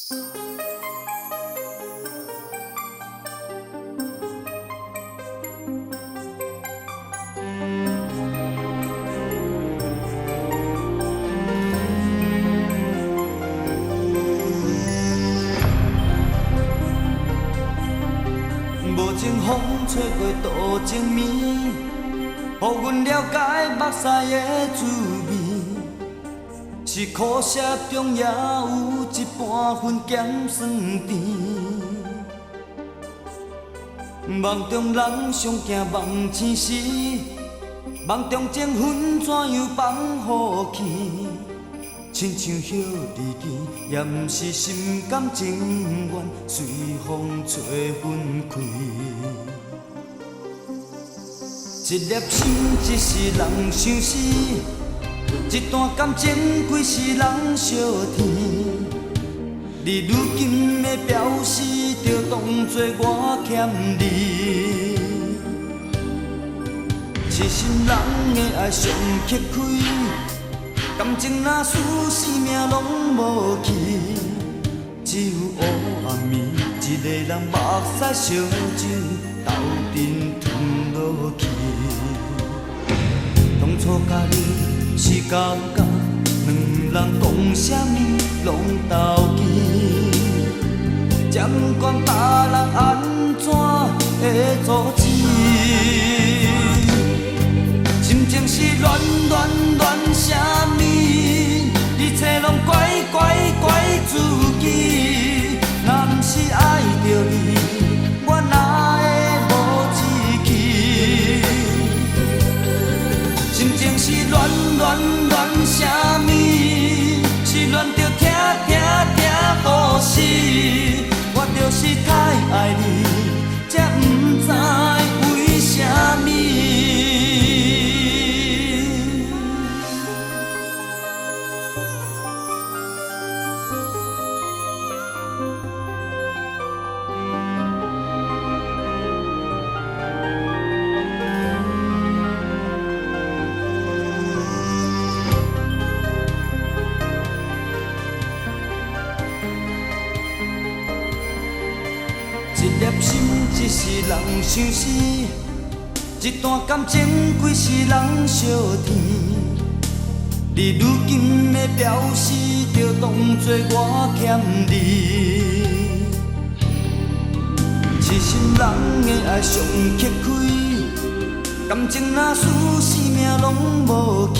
无情风吹过多情暝，予阮了解目屎的滋味。是苦涩中也有一半分咸酸甜。梦中人常惊梦醒时，梦中情分怎样放予去？亲像叶离奇，也毋是心甘情愿随风吹分开。一粒心，一世人相思；一段感情，几世人相甜。你如今的表示，就当作我欠你。痴心人的爱上刻开。感情若输生命拢无去，只有黑暗暝，一个人目屎烧酒，斗阵吞落去。当初甲你是感觉，两人讲啥物拢斗气，才不管别人安怎会阻止。心情是乱乱乱啥物？一切拢怪怪怪自己。若不是爱着你，我哪会无志气？心情是乱乱乱啥物？是乱着痛痛痛好死。我就是太爱你，才不知为啥物。一粒心，一世人相思；一段感情，几世人相甜。你如今的表示，就当作我欠你。痴心人的爱上刻开，感情若输生命拢无去，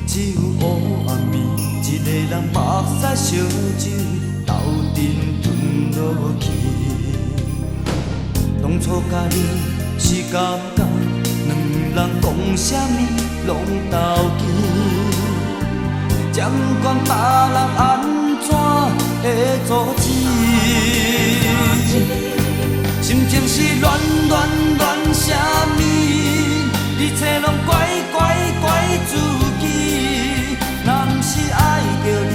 只有黑暗暝，一个人目屎烧酒，斗阵吞落去。当初甲你是感觉，两人讲啥物拢斗气，才不管别人安怎会阻止。心情是乱乱乱啥物？一切拢怪怪怪自己。若不是爱着你，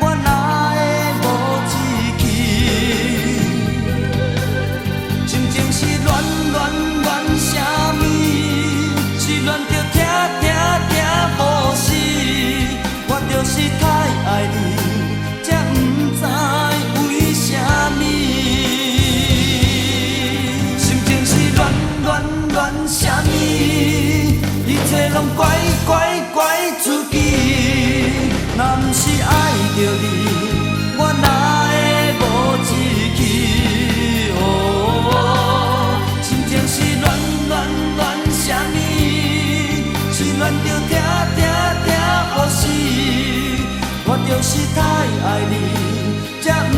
我哪会无志气？心情是乱乱乱啥物？是乱着痛痛痛好死。我就是太爱你，才不知为啥物。心情是乱乱乱啥物？一切拢怪怪怪自己。若不是爱着你，我哪会无志气？哦，心情是乱乱乱啥物？是乱着痛痛痛好死。我就是太爱你，才不